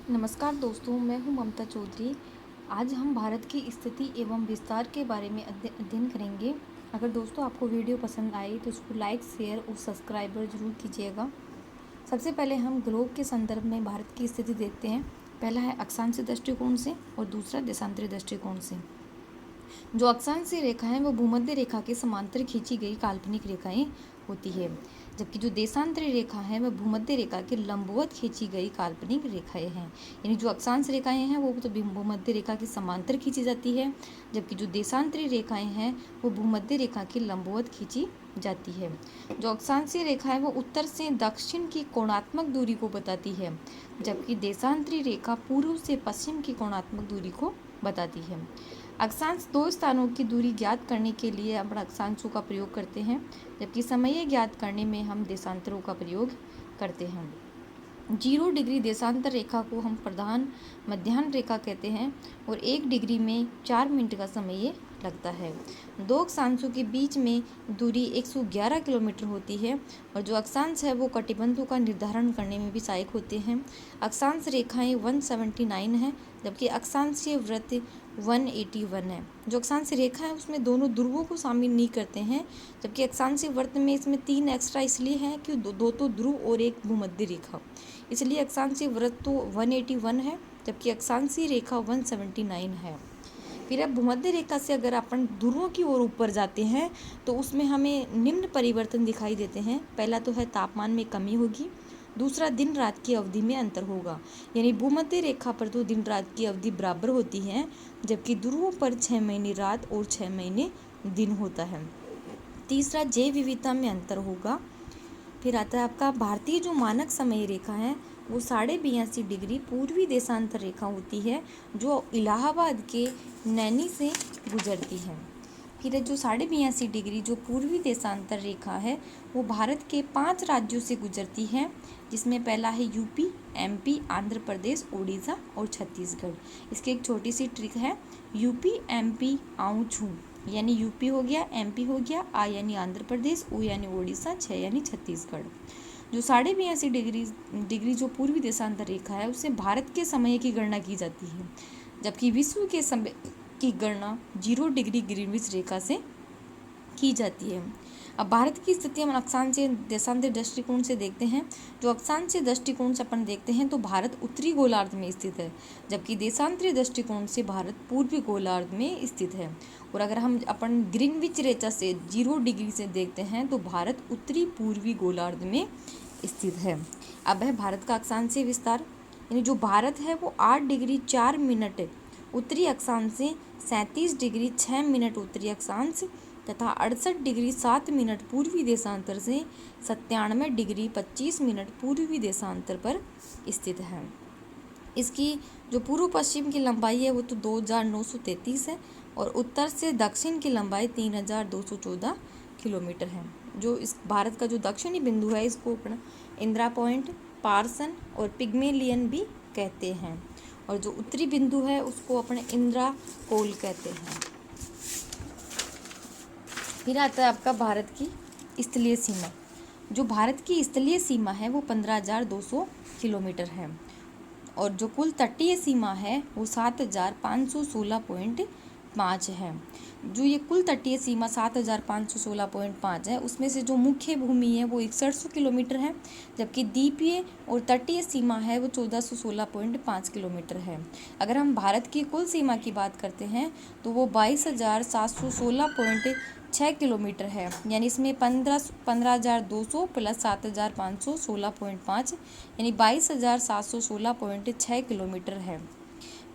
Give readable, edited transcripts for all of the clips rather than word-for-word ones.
नमस्कार दोस्तों, मैं हूं ममता चौधरी। आज हम भारत की स्थिति एवं विस्तार के बारे में अध्ययन करेंगे। अगर दोस्तों आपको वीडियो पसंद आई तो इसको लाइक, शेयर और सब्सक्राइबर जरूर कीजिएगा। सबसे पहले हम ग्लोब के संदर्भ में भारत की स्थिति देखते हैं। पहला है अक्षांशीय दृष्टिकोण से और दूसरा देशांतरी दृष्टिकोण से। जो अक्षांशीय रेखा है वो भूमध्य रेखा के समांतर खींची गई काल्पनिक रेखाएं होती है, जबकि जो देशांतरी रेखा है वह भूमध्य रेखा के लंबवत खींची गई काल्पनिक रेखाएं हैं। यानी जो अक्षांश रेखाएं हैं वो तो भूमध्य रेखा के समांतर खींची जाती है, जबकि जो देशांतरी रेखाएं हैं वो भूमध्य रेखा के लंबवत खींची जाती है। जो अक्षांशीय रेखा है वो उत्तर से दक्षिण की कोणात्मक दूरी को बताती है, जबकि देशांतरी रेखा पूर्व से पश्चिम की कोणात्मक दूरी को बताती है। अक्षांश दो स्थानों की दूरी ज्ञात करने के लिए हम अक्षांशों का प्रयोग करते हैं, जबकि समय ज्ञात करने में हम देशांतरों का प्रयोग करते हैं। 0 डिग्री देशांतर रेखा को हम प्रधान मध्याह्न रेखा कहते हैं और 1 डिग्री में 4 मिनट का समय लगता है। दो अक्षांशों के बीच में दूरी 111 किलोमीटर होती है और जो अक्षांश है वो कटिबंधों का निर्धारण करने में भी सहायक होते हैं। अक्षांश रेखाएं 179 है, जबकि अक्षांशीय वृत्त 181 है। जो अक्षांश रेखा है उसमें दोनों ध्रुवों को शामिल नहीं करते हैं, जबकि अक्षांशीय वृत्त में इसमें 3 एक्स्ट्रा इसलिए है कि दो तो ध्रुव और एक भूमध्य रेखा, इसलिए अक्षांशीय वृत्त तो 181 है, जबकि अक्षांशीय रेखा 179 है। फिर अब भूमध्य रेखा से अगर अपन ध्रुवों की ओर ऊपर जाते हैं तो उसमें हमें निम्न परिवर्तन दिखाई देते हैं। पहला तो है तापमान में कमी होगी, दूसरा दिन रात की अवधि में अंतर होगा। यानी भूमध्य रेखा पर तो दिन रात की अवधि बराबर होती है, जबकि ध्रुवों पर 6 महीने रात और 6 महीने दिन होता है। तीसरा जैव विविधता में अंतर होगा। फिर आता है आपका भारतीय जो मानक समय रेखा है वो 82.5 डिग्री पूर्वी देशांतर रेखा होती है, जो इलाहाबाद के नैनी से गुजरती है। फिर जो 82.5 डिग्री जो पूर्वी देशांतर रेखा है वो भारत के 5 राज्यों से गुजरती है, जिसमें पहला है यूपी, एमपी, आंध्र प्रदेश, उड़ीसा और छत्तीसगढ़। इसकी एक छोटी सी ट्रिक है, यूपी एमपी आऊँ छू, यानी यूपी हो गया, एमपी हो गया, आ यानी आंध्र प्रदेश, उ यानी उड़ीसा, छ यानी छत्तीसगढ़। जो 82.5 डिग्री जो पूर्वी देशांतर रेखा है उससे भारत के समय की गणना की जाती है, जबकि विश्व के समय की गणना 0 डिग्री ग्रीनविच रेखा से की जाती है। अब भारत की स्थिति हम अक्षांशीय देशांतर दृष्टिकोण से देखते हैं। जो अक्षांशीय दृष्टिकोण से अपन देखते हैं तो भारत उत्तरी गोलार्ध में स्थित है, जबकि देशांतरीय दृष्टिकोण से भारत पूर्वी गोलार्ध में स्थित है। और अगर हम अपन ग्रीनविच रेखा से 0 डिग्री से देखते हैं तो भारत उत्तरी पूर्वी गोलार्ध में स्थित है। अब है भारत का अक्षांशीय विस्तार। यानी जो भारत है वो 8 डिग्री 4 मिनट उत्तरी अक्षांश से 37 डिग्री 6 मिनट उत्तरी अक्षांश तथा 68 डिग्री 7 मिनट पूर्वी देशांतर से 97 डिग्री 25 मिनट पूर्वी देशांतर पर स्थित है। इसकी जो पूर्व पश्चिम की लंबाई है वो तो 2933 है और उत्तर से दक्षिण की लंबाई 3214 किलोमीटर है। जो इस भारत का जो दक्षिणी बिंदु है इसको अपना इंदिरा पॉइंट, पार्सन और पिग्मेलियन भी कहते हैं, और जो उत्तरी बिंदु है उसको अपने इंदिरा कोल कहते हैं। फिर आता है आपका भारत की स्थलीय सीमा। जो भारत की स्थलीय सीमा है वो 15,200 किलोमीटर है और जो कुल तटीय सीमा है वो 7,516.5 है। जो ये कुल तटीय सीमा 7,516.5 है उसमें से जो मुख्य भूमि है वो 6100 किलोमीटर है, जबकि द्वीपीय और तटीय सीमा है वो 1416.5 किलोमीटर है। अगर हम भारत की कुल सीमा की बात करते हैं तो वो 22,716.6 किलोमीटर है। यानी इसमें 15,200 प्लस 7,516.5 यानी 22,716.6 किलोमीटर है।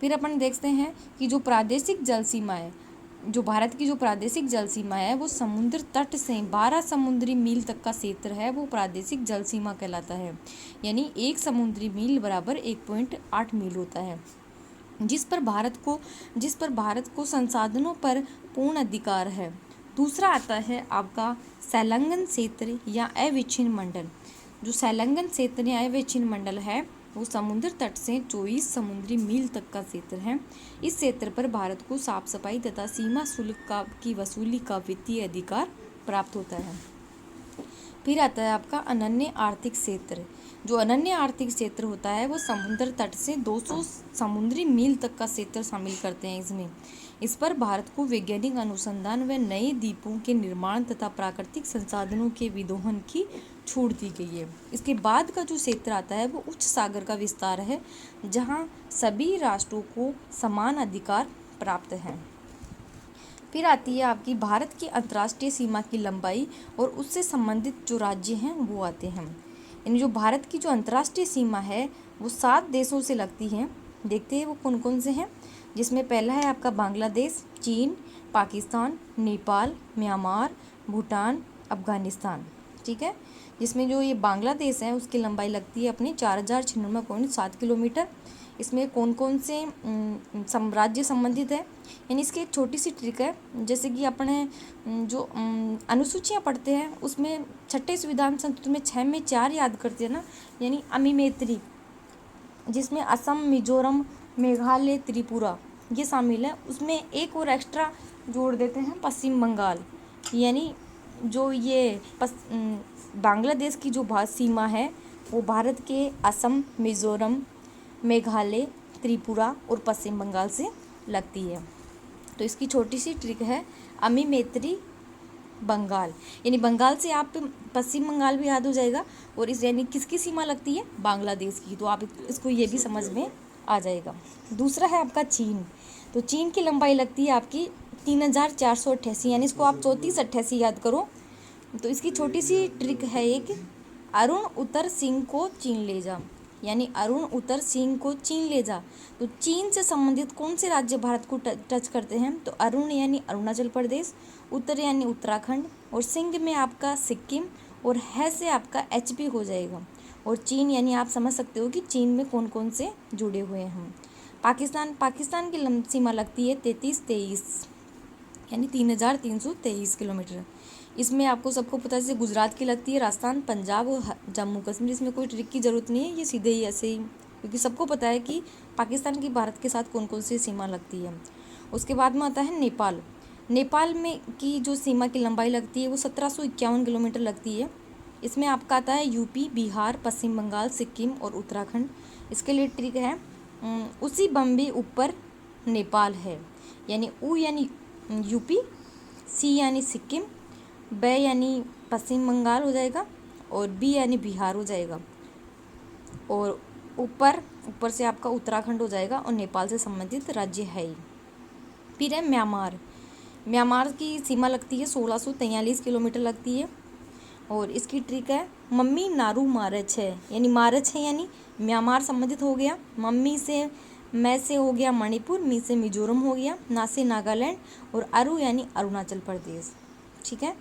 फिर अपन देखते हैं कि जो प्रादेशिक जल सीमा है, जो भारत की जो प्रादेशिक जल सीमा है वो समुद्र तट से 12 समुद्री मील तक का क्षेत्र है, वो प्रादेशिक जल सीमा कहलाता है। यानी 1 समुद्री मील बराबर 1.8 मील होता है, जिस पर भारत को संसाधनों पर पूर्ण अधिकार है। दूसरा आता है आपका संलग्न क्षेत्र या अविच्छिन्न मंडल। जो संलग्न क्षेत्र या अविच्छिन्न मंडल है वो समुद्र तट से 24 समुद्री मील तक का क्षेत्र है। इस क्षेत्र पर भारत को साफ सफाई तथा सीमा शुल्क की वसूली का वित्तीय अधिकार प्राप्त होता है। फिर आता है आपका अनन्य आर्थिक क्षेत्र। जो अनन्य आर्थिक क्षेत्र होता है वो समुद्र तट से 200 समुद्री मील तक का क्षेत्र शामिल करते हैं इसमें। इस पर भारत को वैज्ञानिक अनुसंधान व नए द्वीपों के निर्माण तथा प्राकृतिक संसाधनों के विदोहन की छूट दी गई है। इसके बाद का जो क्षेत्र आता है वो उच्च सागर का विस्तार है, जहाँ सभी राष्ट्रों को समान अधिकार प्राप्त हैं। फिर आती है आपकी भारत की अंतर्राष्ट्रीय सीमा की लंबाई और उससे संबंधित जो राज्य हैं वो आते हैं। यानी जो भारत की जो अंतर्राष्ट्रीय सीमा है वो 7 देशों से लगती है। देखते हैं वो कौन कौन से हैं, जिसमें पहला है आपका बांग्लादेश, चीन, पाकिस्तान, नेपाल, म्यांमार, भूटान, अफगानिस्तान। ठीक है, जिसमें जो ये बांग्लादेश है उसकी लंबाई लगती है अपनी 4096.7 किलोमीटर। इसमें कौन कौन से राज्य संबंधित है, यानी इसकी एक छोटी सी ट्रिक है। जैसे कि अपने जो अनुसूचियाँ पढ़ते हैं उसमें छठे संविधान संशोधन में 6 में 4 याद करते हैं ना, यानी अमीमेत्री, जिसमें असम, मिजोरम, मेघालय, त्रिपुरा ये शामिल है। उसमें एक और एक्स्ट्रा जोड़ देते हैं पश्चिम बंगाल, यानी जो ये बांग्लादेश की जो सीमा है वो भारत के असम, मिजोरम, मेघालय, त्रिपुरा और पश्चिम बंगाल से लगती है। तो इसकी छोटी सी ट्रिक है अमीमेत्री बंगाल, यानी बंगाल से आप पश्चिम बंगाल भी याद हो जाएगा, और इस यानी किसकी सीमा लगती है, बांग्लादेश की। तो आप इसको ये भी समझ में आ जाएगा। दूसरा है आपका चीन। तो चीन की लंबाई लगती है आपकी 3488, यानी इसको आप 3488 याद करो। तो इसकी छोटी सी ट्रिक है एक, अरुण उत्तर सिंह को चीन ले जा, यानी अरुण उत्तर सिंह को चीन ले जा। तो चीन से संबंधित कौन से राज्य भारत को टच करते हैं, तो अरुण यानी अरुणाचल प्रदेश, उत्तर यानी उत्तराखंड, और सिंह में आपका सिक्किम, और है से आपका एचपी हो जाएगा। और चीन यानी आप समझ सकते हो कि चीन में कौन कौन से जुड़े हुए हैं। पाकिस्तान की सीमा लगती है 3323, यानी 3323 किलोमीटर। इसमें आपको सबको पता है, जैसे गुजरात की लगती है, राजस्थान, पंजाब और जम्मू कश्मीर। इसमें कोई ट्रिक की ज़रूरत नहीं है, ये सीधे ही ऐसे ही, क्योंकि सबको पता है कि पाकिस्तान की भारत के साथ कौन कौन सी सीमा लगती है। उसके बाद में आता है नेपाल। नेपाल में की जो सीमा की लंबाई लगती है वो 1751 किलोमीटर लगती है। इसमें आपका आता है यूपी, बिहार, पश्चिम बंगाल, सिक्किम और उत्तराखंड। इसके लिए ट्रिक है उसी बम्बे ऊपर नेपाल है, यानी ऊ यानी यूपी, सी यानी सिक्किम, ब यानी पश्चिम बंगाल हो जाएगा, और बी यानी बिहार हो जाएगा, और ऊपर से आपका उत्तराखंड हो जाएगा, और नेपाल से संबंधित राज्य है ही। फिर है म्यांमार की सीमा लगती है 1643 किलोमीटर लगती है, और इसकी ट्रिक है मम्मी नारू मारच है, यानी मारच है यानी म्यांमार संबंधित हो गया। मम्मी से मैं से हो गया मणिपुर, मी से मिजोरम हो गया, ना से नागालैंड, और अरु यानी अरुणाचल प्रदेश। ठीक है,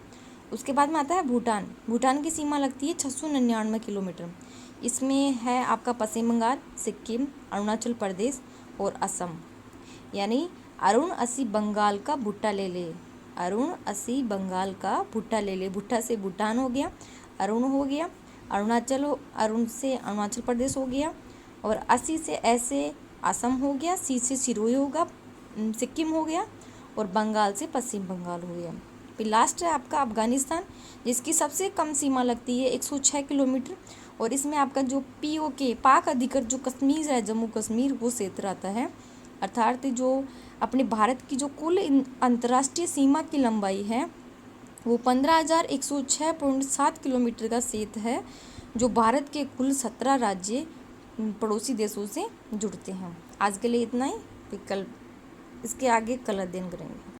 उसके बाद में आता है भूटान की सीमा लगती है 699 किलोमीटर। इसमें है आपका पश्चिम बंगाल, सिक्किम, अरुणाचल प्रदेश और असम। यानी अरुण असी बंगाल का भुट्टा ले ले, अरुण असी बंगाल का भुट्टा ले ले। भुट्टा से भूटान हो गया, अरुण हो गया, अरुण से अरुणाचल प्रदेश हो गया, और असी से ऐसे असम हो गया, सी से सिरोही होगा, सिक्किम हो गया, और बंगाल से पश्चिम बंगाल हो गया। फिर लास्ट है आपका अफगानिस्तान, जिसकी सबसे कम सीमा लगती है 106 किलोमीटर, और इसमें आपका जो POK पाक अधिकृत जो कश्मीर है, जम्मू कश्मीर, वो क्षेत्र आता है। अर्थात जो अपने भारत की जो कुल अंतर्राष्ट्रीय सीमा की लंबाई है वो 15,106.7 किलोमीटर का क्षेत्र है, जो भारत के कुल 17 राज्य पड़ोसी देशों से जुड़ते हैं। आज के लिए इतना ही, फिर कल इसके आगे कल अध्ययन करेंगे।